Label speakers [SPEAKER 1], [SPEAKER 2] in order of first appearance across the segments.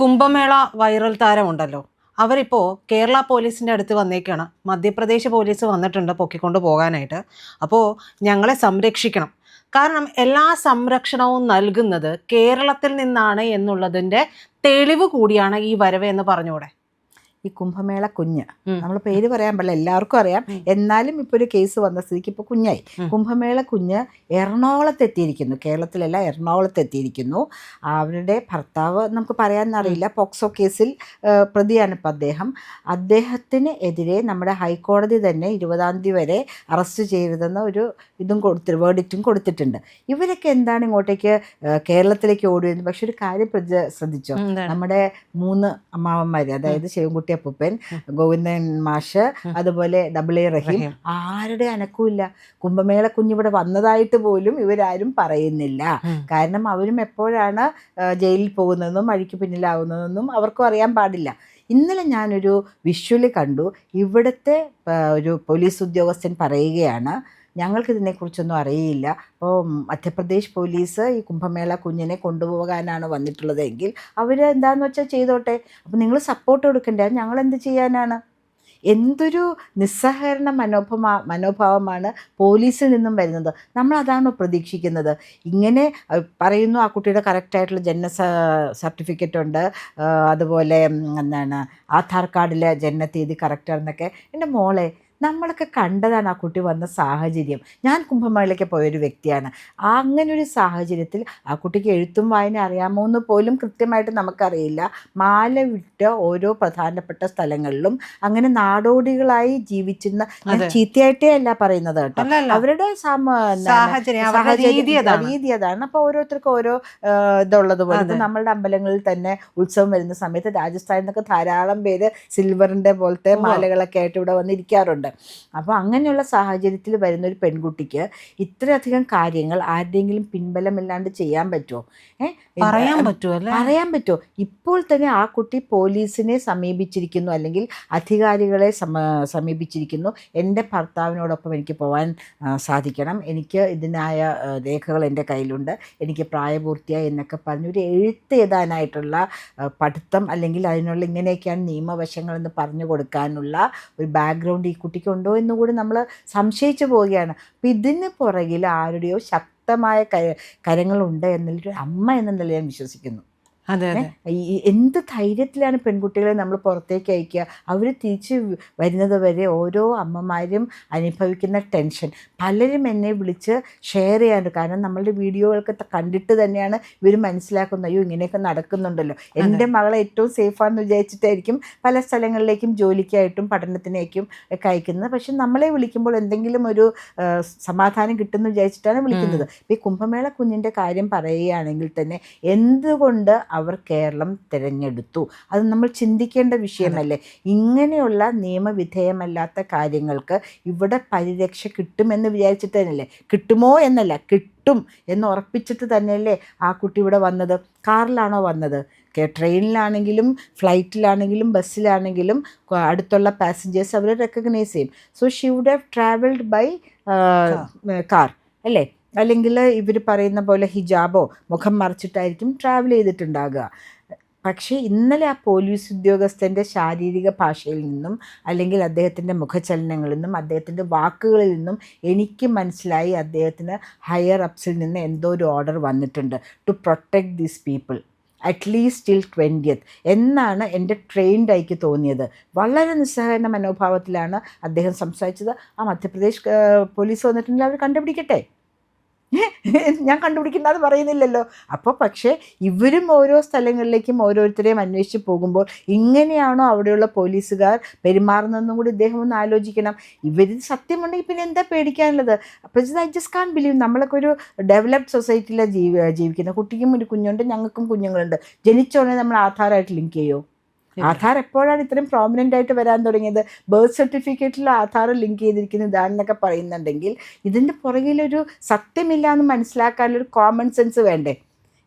[SPEAKER 1] Kumbh Mela viral താരമുണ്ടല്ലോ, അവരിപ്പോൾ കേരള പോലീസിൻ്റെ അടുത്ത് വന്നേക്കാണ്. മധ്യപ്രദേശ് പോലീസ് വന്നിട്ടുണ്ട് പൊക്കിക്കൊണ്ട് പോകാനായിട്ട്. അപ്പോൾ ഞങ്ങളെ സംരക്ഷിക്കണം, കാരണം എല്ലാ സംരക്ഷണവും നൽകുന്നത് കേരളത്തിൽ നിന്നാണ് എന്നുള്ളതിൻ്റെ തെളിവ് കൂടിയാണ് ഈ വരവ് എന്ന് പറഞ്ഞൂടെ.
[SPEAKER 2] ഈ കുംഭമേള കുഞ്ഞ്, നമ്മൾ പേര് പറയാൻ പാടില്ല, എല്ലാവർക്കും അറിയാം. എന്നാലും ഇപ്പോൾ ഒരു കേസ് വന്ന സ്ഥിതിക്ക് ഇപ്പോൾ കുഞ്ഞായി. കുംഭമേള കുഞ്ഞ് എറണാകുളത്തെത്തിയിരിക്കുന്നു, കേരളത്തിലല്ല എറണാകുളത്തെത്തിയിരിക്കുന്നു. അവരുടെ ഭർത്താവ് നമുക്ക് പറയാനറിയില്ല, പോക്സോ കേസിൽ പ്രതിയാണ് ഇപ്പം അദ്ദേഹം. അദ്ദേഹത്തിന് എതിരെ നമ്മുടെ ഹൈക്കോടതി തന്നെ 20-ാം തീയതി വരെ അറസ്റ്റ് ചെയ്യരുതെന്ന ഒരു വേർഡിക്റ്റും കൊടുത്തിട്ടുണ്ട്. ഇവരൊക്കെ എന്താണ് ഇങ്ങോട്ടേക്ക് കേരളത്തിലേക്ക് ഓടിയത്? പക്ഷെ ഒരു കാര്യം ശ്രദ്ധിച്ചോ, നമ്മുടെ 3 അമ്മാവന്മാർ, അതായത് ശിവൻകുട്ടി അപ്പൂപ്പൻ, ഗോവിന്ദൻ മാഷ്, അതുപോലെ AA റഹീം, ആരുടെ അനക്കമില്ല. കുംഭമേള കുഞ്ഞിവിടെ വന്നതായിട്ട് പോലും ഇവരാരും പറയുന്നില്ല. കാരണം അവരും എപ്പോഴാണ് ജയിലിൽ പോകുന്നതെന്നും അഴിക്ക് പിന്നിലാവുന്നതെന്നും അവർക്കും അറിയാൻ പാടില്ല. ഇന്നലെ ഞാനൊരു വിഷ്വല് കണ്ടു. ഇവിടുത്തെ ഒരു പോലീസ് ഉദ്യോഗസ്ഥൻ പറയുകയാണ്, ഞങ്ങൾക്കിതിനെക്കുറിച്ചൊന്നും അറിയില്ല. അപ്പോൾ മധ്യപ്രദേശ് പോലീസ് ഈ കുംഭമേള കുഞ്ഞിനെ കൊണ്ടുപോകാനാണ് വന്നിട്ടുള്ളതെങ്കിൽ അവർ എന്താണെന്ന് വെച്ചാൽ ചെയ്തോട്ടെ. അപ്പോൾ നിങ്ങൾ സപ്പോർട്ട് കൊടുക്കണ്ടേ, ഞങ്ങൾ എന്ത് ചെയ്യാനാണ്? എന്തൊരു നിസ്സഹകരണ മനോഭാവമാണ് പോലീസിൽ നിന്നും വരുന്നത്. നമ്മളതാണോ പ്രതീക്ഷിക്കുന്നത്? ഇങ്ങനെ പറയുന്നു, ആ കുട്ടിയുടെ കറക്റ്റായിട്ടുള്ള ജനന സർട്ടിഫിക്കറ്റ് ഉണ്ട്, അതുപോലെ എന്താണ് ആധാർ കാർഡിലെ ജനനത്തീയതി കറക്റ്റാണെന്നൊക്കെ. എൻ്റെ മോളെ, നമ്മളൊക്കെ കണ്ടതാണ് ആ കുട്ടി വന്ന സാഹചര്യം. ഞാൻ കുംഭമേളയ്ക്ക് പോയൊരു വ്യക്തിയാണ്. അങ്ങനെ ഒരു സാഹചര്യത്തിൽ ആ കുട്ടിക്ക് എഴുത്തും വായന അറിയാമോ എന്ന് പോലും കൃത്യമായിട്ട് നമുക്കറിയില്ല. മാല വിട്ട ഓരോ പ്രധാനപ്പെട്ട സ്ഥലങ്ങളിലും അങ്ങനെ നാടോടികളായി ജീവിച്ചിരുന്ന, ചീത്തയായിട്ടേ അല്ല പറയുന്നത് കേട്ടോ, അവരുടെ രീതി അതാണ്. അപ്പോൾ ഓരോരുത്തർക്കും ഓരോ ഇതുള്ളതുപോലെ ഇപ്പം നമ്മളുടെ അമ്പലങ്ങളിൽ തന്നെ ഉത്സവം വരുന്ന സമയത്ത് രാജസ്ഥാനിൽ നിന്നൊക്കെ ധാരാളം പേര് സിൽവറിൻ്റെ പോലത്തെ മാലകളൊക്കെ ആയിട്ട് ഇവിടെ വന്നിരിക്കാറുണ്ട്. അപ്പോൾ അങ്ങനെയുള്ള സാഹചര്യത്തിൽ വരുന്നൊരു പെൺകുട്ടിക്ക് ഇത്രയധികം കാര്യങ്ങൾ ആരുടെയെങ്കിലും പിൻബലമില്ലാണ്ട് ചെയ്യാൻ പറ്റുമോ?
[SPEAKER 1] പറയാൻ
[SPEAKER 2] പറ്റുമോ? ഇപ്പോൾ തന്നെ ആ കുട്ടി പോലീസിനെ സമീപിച്ചിരിക്കുന്നു, അല്ലെങ്കിൽ അധികാരികളെ സമീപിച്ചിരിക്കുന്നു. എൻ്റെ ഭർത്താവിനോടൊപ്പം എനിക്ക് പോകാൻ സാധിക്കണം, എനിക്ക് ഇതിനായ രേഖകൾ എൻ്റെ കയ്യിലുണ്ട്, എനിക്ക് പ്രായപൂർത്തിയായി എന്നൊക്കെ പറഞ്ഞ് ഒരു എഴുത്ത് എഴുതാനായിട്ടുള്ള പഠിത്തം, അല്ലെങ്കിൽ അതിനുള്ള ഇങ്ങനെയൊക്കെയാണ് നിയമവശങ്ങളെന്ന് പറഞ്ഞു കൊടുക്കാനുള്ള ഒരു ബാക്ക്ഗ്രൗണ്ട് ഈ കുട്ടിക്കുണ്ടോ എന്നുകൂടി നമ്മൾ സംശയിച്ചു പോവുകയാണ്. അപ്പം ഇതിന് പുറകിൽ ആരുടെയോ ശക്തമായ കരങ്ങളുണ്ട് എന്നുള്ളൊരു അമ്മ എന്ന നിലയിൽ ഞാൻ വിശ്വസിക്കുന്നു. എന്ത് ധൈര്യത്തിലാണ് പെൺകുട്ടികളെ നമ്മൾ പുറത്തേക്ക് അയക്കുക? അവർ തിരിച്ച് വരുന്നത് വരെ ഓരോ അമ്മമാരും അനുഭവിക്കുന്ന ടെൻഷൻ. പലരും എന്നെ വിളിച്ച് ഷെയർ ചെയ്യാറുണ്ട്, കാരണം നമ്മളുടെ വീഡിയോകളൊക്കെ കണ്ടിട്ട് തന്നെയാണ് ഇവർ മനസ്സിലാക്കുന്നത്, അയ്യോ ഇങ്ങനെയൊക്കെ നടക്കുന്നുണ്ടല്ലോ. എൻ്റെ മകളെ ഏറ്റവും സേഫാണെന്ന് വിചാരിച്ചിട്ടായിരിക്കും പല സ്ഥലങ്ങളിലേക്കും ജോലിക്കായിട്ടും പഠനത്തിനേക്കും ഒക്കെ അയക്കുന്നത്. പക്ഷെ നമ്മളെ വിളിക്കുമ്പോൾ എന്തെങ്കിലും ഒരു സമാധാനം കിട്ടുമെന്ന് വിചാരിച്ചിട്ടാണ് വിളിക്കുന്നത്. ഈ കുംഭമേള കുഞ്ഞിൻ്റെ കാര്യം പറയുകയാണെങ്കിൽ തന്നെ എന്തുകൊണ്ട് അവർ കേരളം തിരഞ്ഞെടുത്തു? അത് നമ്മൾ ചിന്തിക്കേണ്ട വിഷയമല്ലേ? ഇങ്ങനെയുള്ള നിയമവിധേയമല്ലാത്ത കാര്യങ്ങൾക്ക് ഇവിടെ പരിരക്ഷ കിട്ടുമെന്ന് വിചാരിച്ചിട്ട് തന്നെയല്ലേ, കിട്ടുമോ എന്നല്ല, കിട്ടും എന്ന് ഉറപ്പിച്ചിട്ട് തന്നെയല്ലേ ആ കുട്ടി ഇവിടെ വന്നത്? കാറിലാണോ വന്നത്? ട്രെയിനിലാണെങ്കിലും ഫ്ലൈറ്റിലാണെങ്കിലും ബസ്സിലാണെങ്കിലും അടുത്തുള്ള പാസഞ്ചേഴ്സ് അവർ റെക്കഗ്നൈസ് ചെയ്യും. So she would have travelled by car അല്ലേ? അല്ലെങ്കിൽ ഇവർ പറയുന്ന പോലെ ഹിജാബോ മുഖം മറച്ചിട്ടായിരിക്കും ട്രാവൽ ചെയ്തിട്ടുണ്ടാകുക. പക്ഷേ ഇന്നലെ ആ പോലീസ് ഉദ്യോഗസ്ഥൻ്റെ ശാരീരിക ഭാഷയിൽ നിന്നും, അല്ലെങ്കിൽ അദ്ദേഹത്തിൻ്റെ മുഖചലനങ്ങളിൽ നിന്നും, അദ്ദേഹത്തിൻ്റെ വാക്കുകളിൽ നിന്നും എനിക്ക് മനസ്സിലായി അദ്ദേഹത്തിന് ഹയർ അപ്സിൽ നിന്ന് എന്തോ ഒരു ഓർഡർ വന്നിട്ടുണ്ട് to protect these people at least till 20th എന്നാണ് എൻ്റെ ട്രെയിൻഡ് ആയിക്ക് തോന്നിയത്. വളരെ നിസ്സഹകരണ മനോഭാവത്തിലാണ് അദ്ദേഹം സംസാരിച്ചത്. ആ മധ്യപ്രദേശ് പോലീസ് വന്നിട്ടുണ്ടെങ്കിൽ അവർ കണ്ടുപിടിക്കട്ടെ, ഞാൻ കണ്ടുപിടിക്കുന്നതെന്ന് പറയുന്നില്ലല്ലോ. അപ്പോൾ പക്ഷേ ഇവരും ഓരോ സ്ഥലങ്ങളിലേക്കും ഓരോരുത്തരെയും അന്വേഷിച്ച് പോകുമ്പോൾ ഇങ്ങനെയാണോ അവിടെയുള്ള പോലീസുകാർ പെരുമാറുന്നതെന്നും കൂടി ഇദ്ദേഹം ഒന്ന് ആലോചിക്കണം. ഇവർ സത്യമുണ്ടെങ്കിൽ പിന്നെ എന്താ പേടിക്കാനുള്ളത്? അപ്പോൾ ഐ ജസ്റ്റ് കാൻ ബിലീവ്, നമ്മളൊക്കെ ഒരു ഡെവലപ്ഡ് സൊസൈറ്റിയിലാണ് ജീവിക്കുന്നത്. കുട്ടിക്കും ഒരു കുഞ്ഞുണ്ട്, ഞങ്ങൾക്കും കുഞ്ഞുങ്ങളുണ്ട്. ജനിച്ചോടനെ നമ്മൾ ആധാറായിട്ട് ലിങ്ക് ചെയ്യുമോ? ആധാർ എപ്പോഴാണ് ഇത്രയും പ്രോമിനൻ്റ് ആയിട്ട് വരാൻ തുടങ്ങിയത്? ബർത്ത് സർട്ടിഫിക്കറ്റിൽ ആധാർ ലിങ്ക് ചെയ്തിരിക്കുന്ന ഇതാണെന്നൊക്കെ പറയുന്നുണ്ടെങ്കിൽ ഇതിൻ്റെ പുറകിലൊരു സത്യമില്ല എന്ന് മനസ്സിലാക്കാനുള്ളൊരു കോമൺ സെൻസ് വേണ്ടേ?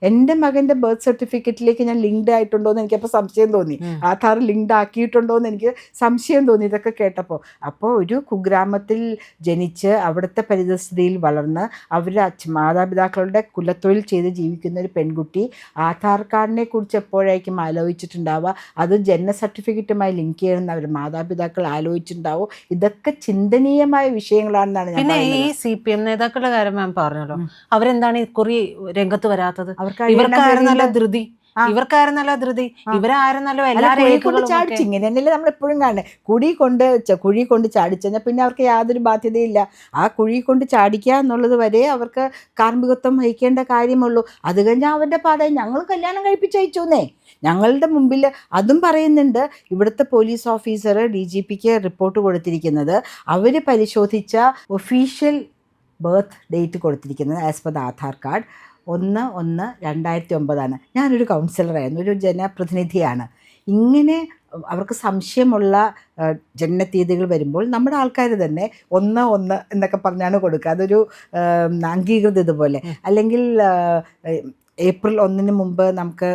[SPEAKER 2] എൻ്റെ മകൻ്റെ ബർത്ത് സർട്ടിഫിക്കറ്റിലേക്ക് ഞാൻ ലിങ്ക്ഡ് ആയിട്ടുണ്ടോ എന്ന് എനിക്കപ്പോൾ സംശയം തോന്നി. ആധാർ ലിങ്ക്ഡ് ആക്കിയിട്ടുണ്ടോ എന്ന് എനിക്ക് സംശയം തോന്നി ഇതൊക്കെ കേട്ടപ്പോൾ. അപ്പോൾ ഒരു കുഗ്രാമത്തിൽ ജനിച്ച് അവിടുത്തെ പരിതസ്ഥിതിയിൽ വളർന്ന് അവരുടെ മാതാപിതാക്കളുടെ കുലത്തൊഴിൽ ചെയ്ത് ജീവിക്കുന്ന ഒരു പെൺകുട്ടി ആധാർ കാർഡിനെ കുറിച്ച് എപ്പോഴായിരിക്കും ആലോചിച്ചിട്ടുണ്ടാവുക, അത് ജനന സർട്ടിഫിക്കറ്റുമായി ലിങ്ക് ചെയ്യണമെന്ന് അവർ മാതാപിതാക്കൾ ആലോചിച്ചിട്ടുണ്ടാവും. ഇതൊക്കെ ചിന്തനീയമായ വിഷയങ്ങളാണെന്നാണ് ഞാൻ
[SPEAKER 1] പിന്നെ
[SPEAKER 2] പറയുന്നത്.
[SPEAKER 1] ഈ CPM നേതാക്കളുടെ കാര്യം മാം പറഞ്ഞല്ലോ, അവരെന്താണ് ഇക്കുറി രംഗത്ത് വരാത്തത്?
[SPEAKER 2] അവർക്ക്
[SPEAKER 1] ഇവർക്കായിരുന്നല്ലോ ധൃതി, ഇവർക്കായിരുന്നല്ലോ ധൃതി, ഇവരായിരുന്നല്ലോ എല്ലാ രേഖകളും
[SPEAKER 2] ചാടിച്ച്. ഇങ്ങനെ തന്നെയല്ലേ നമ്മളെപ്പോഴും കാണുന്നത്, കുഴി കൊണ്ട് ചാടിച്ചെന്നാൽ പിന്നെ അവർക്ക് യാതൊരു ബാധ്യതയില്ല. ആ കുഴി കൊണ്ട് ചാടിക്കുക എന്നുള്ളത് വരെ അവർക്ക് കാർമ്മികത്വം വഹിക്കേണ്ട കാര്യമുള്ളൂ. അത് കഴിഞ്ഞാൽ അവരുടെ പാടെ ഞങ്ങൾ കല്യാണം കഴിപ്പിച്ചയച്ചൂന്നേ ഞങ്ങളുടെ മുമ്പിൽ അതും പറയുന്നുണ്ട്. ഇവിടുത്തെ പോലീസ് ഓഫീസർ DGPക്ക് റിപ്പോർട്ട് കൊടുത്തിരിക്കുന്നത് അവർ പരിശോധിച്ച ഒഫീഷ്യൽ ബർത്ത് ഡേറ്റ് കൊടുത്തിരിക്കുന്നത് as per the Aadhaar card 1/1/2009. ഞാനൊരു കൗൺസിലറായിരുന്നു, ഒരു ജനപ്രതിനിധിയാണ്. ഇങ്ങനെ അവർക്ക് സംശയമുള്ള ജനനത്തീയതികൾ വരുമ്പോൾ നമ്മുടെ ആൾക്കാർ തന്നെ 1/1 എന്നൊക്കെ പറഞ്ഞാണ് കൊടുക്കുക. അതൊരു അംഗീകൃത ഇതുപോലെ. അല്ലെങ്കിൽ April 1 മുമ്പ് നമുക്ക്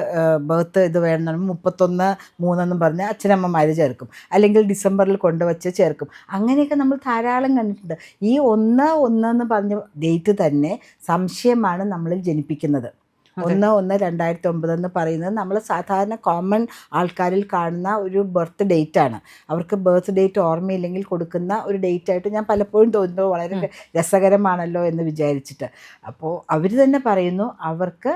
[SPEAKER 2] ബർത്ത് ഇത് വേണമെന്ന് 31/3 പറഞ്ഞ് അച്ഛനമ്മമാർ ചേർക്കും, അല്ലെങ്കിൽ ഡിസംബറിൽ കൊണ്ടുവച്ച് ചേർക്കും. അങ്ങനെയൊക്കെ നമ്മൾ ധാരാളം കണ്ടിട്ടുണ്ട്. ഈ 1/1 എന്ന് പറഞ്ഞ ഡേറ്റ് തന്നെ സംശയമാണ് നമ്മളിൽ ജനിപ്പിക്കുന്നത്. 1/1/2009 എന്ന് പറയുന്നത് നമ്മൾ സാധാരണ കോമൺ ആൾക്കാരിൽ കാണുന്ന ഒരു ബർത്ത് ഡേറ്റാണ്. അവർക്ക് ബർത്ത് ഡേറ്റ് ഓർമ്മയില്ലെങ്കിൽ കൊടുക്കുന്ന ഒരു ഡേറ്റായിട്ട് ഞാൻ പലപ്പോഴും തോന്നുന്നു. വളരെ രസകരമാണല്ലോ എന്ന് വിചാരിച്ചിട്ട്. അപ്പോൾ അവർ തന്നെ പറയുന്നു അവർക്ക്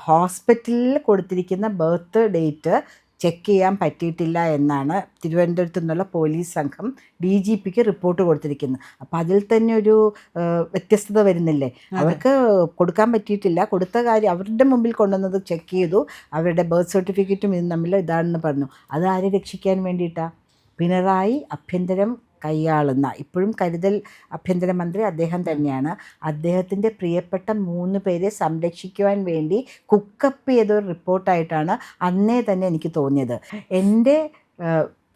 [SPEAKER 2] ഹോസ്പിറ്റലിൽ കൊടുത്തിരിക്കുന്ന ബർത്ത് ഡേറ്റ് ചെക്ക് ചെയ്യാൻ പറ്റിയിട്ടില്ല എന്നാണ് തിരുവനന്തപുരത്തു നിന്നുള്ള പോലീസ് സംഘം DGPക്ക് റിപ്പോർട്ട് കൊടുത്തിരിക്കുന്നത്. അപ്പോൾ അതിൽ തന്നെ ഒരു വ്യത്യസ്തത വരുന്നില്ലേ? അവർക്ക് കൊടുക്കാൻ പറ്റിയിട്ടില്ല, കൊടുത്ത കാര്യം അവരുടെ മുമ്പിൽ കൊണ്ടുവന്നത് ചെക്ക് ചെയ്തു, അവരുടെ ബർത്ത് സർട്ടിഫിക്കറ്റും ഇതും തമ്മിൽ ഇതാണെന്ന് പറഞ്ഞു. അത് ആരെ രക്ഷിക്കാൻ വേണ്ടിയിട്ടാണ്? പിണറായി ആഭ്യന്തരം കൈയാളുന്ന, ഇപ്പോഴും കരുതൽ ആഭ്യന്തരമന്ത്രി അദ്ദേഹം തന്നെയാണ്. അദ്ദേഹത്തിൻ്റെ പ്രിയപ്പെട്ട 3 പേരെ സംരക്ഷിക്കുവാൻ വേണ്ടി കുക്കപ്പ് ചെയ്തൊരു റിപ്പോർട്ടായിട്ടാണ് അന്നേ തന്നെ എനിക്ക് തോന്നിയത്. എൻ്റെ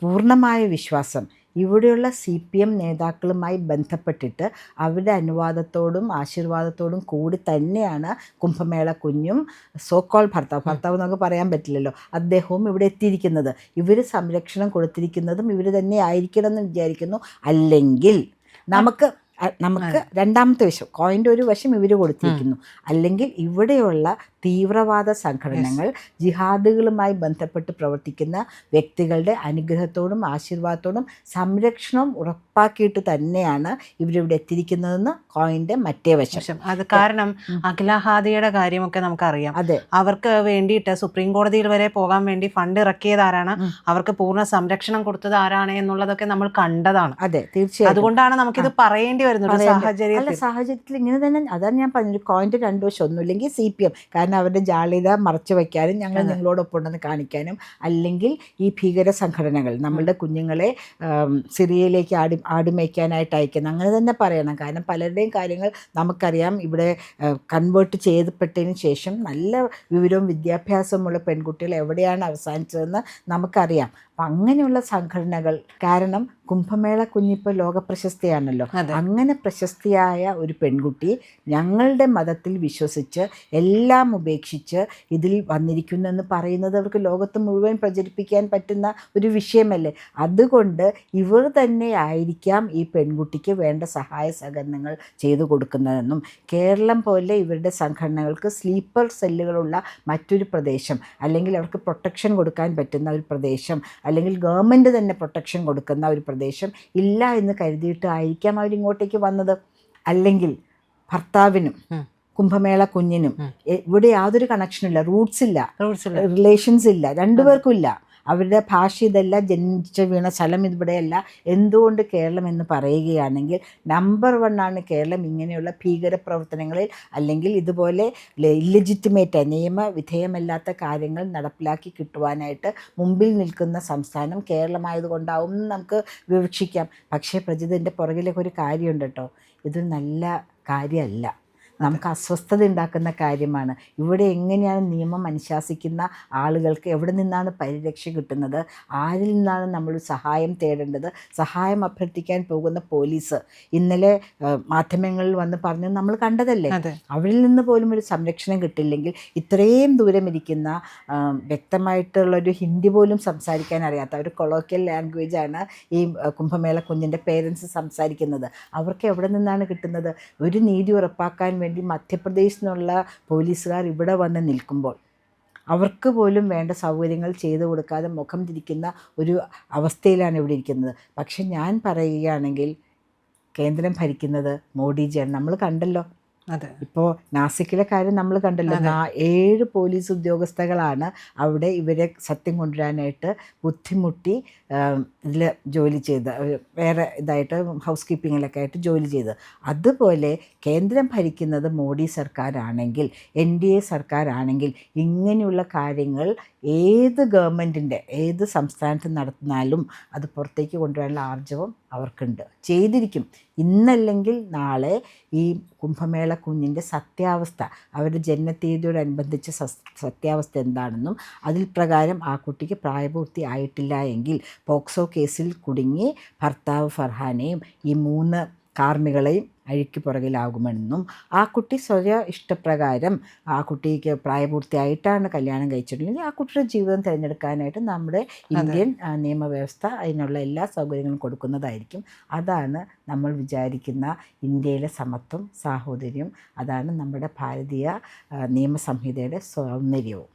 [SPEAKER 2] പൂർണ്ണമായ വിശ്വാസം ഇവിടെയുള്ള CPM നേതാക്കളുമായി ബന്ധപ്പെട്ടിട്ട് അവരുടെ അനുവാദത്തോടും ആശീർവാദത്തോടും കൂടി തന്നെയാണ് കുംഭമേള കുഞ്ഞും സോക്കോൾ ഭർത്താവ് നമുക്ക് പറയാൻ പറ്റില്ലല്ലോ, അദ്ദേഹവും ഇവിടെ എത്തിയിരിക്കുന്നത്. ഇവർ സംരക്ഷണം കൊടുത്തിരിക്കുന്നതും ഇവർ തന്നെ ആയിരിക്കണം എന്ന് വിചാരിക്കുന്നു. അല്ലെങ്കിൽ നമുക്ക് രണ്ടാമത്തെ വശം, കോയിൻ്റെ ഒരു വശം ഇവർ കൊടുത്തിരിക്കുന്നു. അല്ലെങ്കിൽ ഇവിടെയുള്ള തീവ്രവാദ സംഘടനകൾ, ജിഹാദുകളുമായി ബന്ധപ്പെട്ട് പ്രവർത്തിക്കുന്ന വ്യക്തികളുടെ അനുഗ്രഹത്തോടും ആശീർവാദത്തോടും സംരക്ഷണം ഉറപ്പാക്കിയിട്ട് തന്നെയാണ് ഇവരിവിടെ എത്തിയിരിക്കുന്നതെന്ന് കോയിൻ്റെ മറ്റേ വശം.
[SPEAKER 1] അത് കാരണം അഖിലഹാദിയുടെ കാര്യമൊക്കെ നമുക്കറിയാം.
[SPEAKER 2] അതെ,
[SPEAKER 1] അവർക്ക് വേണ്ടിയിട്ട് സുപ്രീം കോടതിയിൽ വരെ പോകാൻ വേണ്ടി ഫണ്ട് ഇറക്കിയത് ആരാണ്, അവർക്ക് പൂർണ്ണ സംരക്ഷണം കൊടുത്തത് ആരാണ് എന്നുള്ളതൊക്കെ നമ്മൾ കണ്ടതാണ്.
[SPEAKER 2] അതെ, തീർച്ചയായും.
[SPEAKER 1] അതുകൊണ്ടാണ് നമുക്കിത് പറയേണ്ടി വരുന്നത്
[SPEAKER 2] സാഹചര്യത്തിൽ ഇങ്ങനെ തന്നെ. അതാണ് ഞാൻ പറഞ്ഞത്, കോയിൻ്റെ രണ്ടു വശം. ഒന്നുമില്ലെങ്കിൽ CPM, കാരണം അവരുടെ ജാള്യത മറച്ചു വയ്ക്കാനും ഞങ്ങളോടൊപ്പം ഉണ്ടെന്ന് കാണിക്കാനും, അല്ലെങ്കിൽ ഈ ഭീകര സംഘടനകൾ നമ്മളുടെ കുഞ്ഞുങ്ങളെ സിറിയയിലേക്ക് ആടിമയ്ക്കാനായിട്ട് അയക്കുന്നത്, അങ്ങനെ തന്നെ പറയണം. കാരണം പലരുടെയും കാര്യങ്ങൾ നമുക്കറിയാം. ഇവിടെ കൺവേർട്ട് ചെയ്യപ്പെട്ടതിന് ശേഷം നല്ല വിവരവും വിദ്യാഭ്യാസമുള്ള പെൺകുട്ടികൾ എവിടെയാണ് അവസാനിച്ചതെന്ന് നമുക്കറിയാം. അപ്പം അങ്ങനെയുള്ള സംഘടനകൾ, കാരണം കുംഭമേള കുഞ്ഞിപ്പോൾ ലോക പ്രശസ്തിയാണല്ലോ, അങ്ങനെ പ്രശസ്തിയായ ഒരു പെൺകുട്ടി ഞങ്ങളുടെ മതത്തിൽ വിശ്വസിച്ച് എല്ലാം ഉപേക്ഷിച്ച് ഇതിൽ വന്നിരിക്കുന്നു എന്ന് പറയുന്നത് അവർക്ക് ലോകത്ത് മുഴുവൻ പ്രചരിപ്പിക്കാൻ പറ്റുന്ന ഒരു വിഷയമല്ലേ. അതുകൊണ്ട് ഇവർ തന്നെ ആയിരിക്കാം ഈ പെൺകുട്ടിക്ക് വേണ്ട സഹായ സഹകരണങ്ങൾ ചെയ്തു കൊടുക്കുന്നതെന്നും, കേരളം പോലെ ഇവരുടെ സംഘടനകൾക്ക് സ്ലീപ്പർ സെല്ലുകളുള്ള മറ്റൊരു പ്രദേശം, അല്ലെങ്കിൽ അവർക്ക് പ്രൊട്ടക്ഷൻ കൊടുക്കാൻ പറ്റുന്ന ഒരു പ്രദേശം, അല്ലെങ്കിൽ ഗവൺമെൻറ് തന്നെ പ്രൊട്ടക്ഷൻ കൊടുക്കുന്ന ഒരു പ്രദേശം ഇല്ല എന്ന് കരുതിയിട്ടായിരിക്കാം അവരിങ്ങോട്ടേക്ക് വന്നത്. അല്ലെങ്കിൽ ഭർത്താവിനും കുംഭമേള കുഞ്ഞിനും ഇവിടെ യാതൊരു കണക്ഷനില്ല, റൂട്ട്സ് ഇല്ല, റിലേഷൻസ് ഇല്ല, രണ്ടുപേർക്കും ഇല്ല. അവരുടെ ഭാഷ ഇതല്ല, ജനിച്ച വീണ സ്ഥലം ഇവിടെയല്ല. എന്തുകൊണ്ട് കേരളം എന്ന് പറയുകയാണെങ്കിൽ നമ്പർ 1 ആണ് കേരളം ഇങ്ങനെയുള്ള ഭീകര പ്രവർത്തനങ്ങളിൽ, അല്ലെങ്കിൽ ഇതുപോലെ ഇല്ലെജിറ്റിമേറ്റ് നിയമവിധേയമല്ലാത്ത കാര്യങ്ങൾ നടപ്പിലാക്കി കിട്ടുവാനായിട്ട് മുമ്പിൽ നിൽക്കുന്ന സംസ്ഥാനം കേരളമായതുകൊണ്ടാവും നമുക്ക് വിവക്ഷിക്കാം. പക്ഷേ പ്രജിതിൻ്റെ പുറകിലൊക്കെ ഒരു കാര്യമുണ്ട് കേട്ടോ, ഇതൊരു നല്ല കാര്യമല്ല. നമുക്ക് അസ്വസ്ഥത ഉണ്ടാക്കുന്ന കാര്യമാണ്. ഇവിടെ എങ്ങനെയാണ് നിയമം അനുശാസിക്കുന്ന ആളുകൾക്ക് എവിടെ നിന്നാണ് പരിരക്ഷ കിട്ടുന്നത്, ആരിൽ നിന്നാണ് നമ്മൾ സഹായം തേടേണ്ടത്, സഹായം അഭ്യർത്ഥിക്കാൻ പോകുന്ന പോലീസ് ഇന്നലെ മാധ്യമങ്ങളിൽ വന്ന് പറഞ്ഞു നമ്മൾ കണ്ടതല്ലേ. അവരിൽ നിന്ന് പോലും ഒരു സംരക്ഷണം കിട്ടില്ലെങ്കിൽ ഇത്രയും ദൂരം ഇരിക്കുന്ന വ്യക്തമായിട്ടുള്ളൊരു ഹിന്ദി പോലും സംസാരിക്കാൻ അറിയാത്ത ഒരു കൊളോക്കിയൽ ലാംഗ്വേജാണ് ഈ കുംഭമേള കുഞ്ഞിൻ്റെ പേരൻസ് സംസാരിക്കുന്നത്. അവർക്ക് എവിടെ നിന്നാണ് കിട്ടുന്നത്? ഒരു നീതി ഉറപ്പാക്കാൻ വേണ്ടി മധ്യപ്രദേശിൽ നിന്നുള്ള പോലീസുകാർ ഇവിടെ വന്ന് നിൽക്കുമ്പോൾ അവർക്ക് പോലും വേണ്ട സൗകര്യങ്ങൾ ചെയ്തു കൊടുക്കാതെ മുഖം തിരിക്കുന്ന ഒരു അവസ്ഥയിലാണ് ഇവിടെ ഇരിക്കുന്നത്. പക്ഷെ ഞാൻ പറയുകയാണെങ്കിൽ കേന്ദ്രം ഭരിക്കുന്നത് മോഡിജിയാണ്. നമ്മൾ കണ്ടല്ലോ, ഇപ്പോൾ നാസിക്കിലെ കാര്യം നമ്മൾ കണ്ടല്ലോ. 7 പോലീസ് ഉദ്യോഗസ്ഥകളാണ് അവിടെ ഇവരെ സത്യം കൊണ്ടുവരാനായിട്ട് ബുദ്ധിമുട്ടി ഇതിൽ ജോലി ചെയ്ത്, വേറെ ഇതായിട്ട് ഹൗസ് കീപ്പിങ്ങിലൊക്കെ ആയിട്ട് ജോലി ചെയ്ത്. അതുപോലെ കേന്ദ്രം ഭരിക്കുന്നത് മോഡി സർക്കാരാണെങ്കിൽ, NDA സർക്കാരാണെങ്കിൽ ഇങ്ങനെയുള്ള കാര്യങ്ങൾ ഏത് ഗവൺമെൻറ്റിൻ്റെ ഏത് സംസ്ഥാനത്ത് നടത്തുന്നാലും അത് പുറത്തേക്ക് കൊണ്ടുവരാനുള്ള ആർജവം അവർക്കുണ്ട്, ചെയ്തിരിക്കും. ഇന്നല്ലെങ്കിൽ നാളെ ഈ കുംഭമേള കുഞ്ഞിൻ്റെ സത്യാവസ്ഥ, അവരുടെ ജന്മത്തീയതിയോടനുബന്ധിച്ച സത്യാവസ്ഥ എന്താണെന്നും അതിൽ പ്രകാരം ആ കുട്ടിക്ക് പ്രായപൂർത്തി ആയിട്ടില്ല എങ്കിൽ പോക്സോ കേസിൽ കുടുങ്ങി ഭർത്താവ് ഫർഹാനെയും ഈ 3 കാർമികളെയും അഴിക്ക് പുറകിലാകുമെന്നും ആ കുട്ടി സ്വയ ഇഷ്ടപ്രകാരം ആ കുട്ടിക്ക് പ്രായപൂർത്തിയായിട്ടാണ് കല്യാണം കഴിച്ചിട്ടുണ്ടെങ്കിൽ ആ കുട്ടിയുടെ ജീവിതം തിരഞ്ഞെടുക്കാനായിട്ട് നമ്മുടെ ഇന്ത്യൻ നിയമവ്യവസ്ഥ അതിനുള്ള എല്ലാ സൗകര്യങ്ങളും കൊടുക്കുന്നതായിരിക്കും. അതാണ് നമ്മൾ വിചാരിക്കുന്ന ഇന്ത്യയിലെ സമത്വം, സാഹോദര്യം. അതാണ് നമ്മുടെ ഭാരതീയ നിയമസംഹിതയുടെ സൗന്ദര്യവും.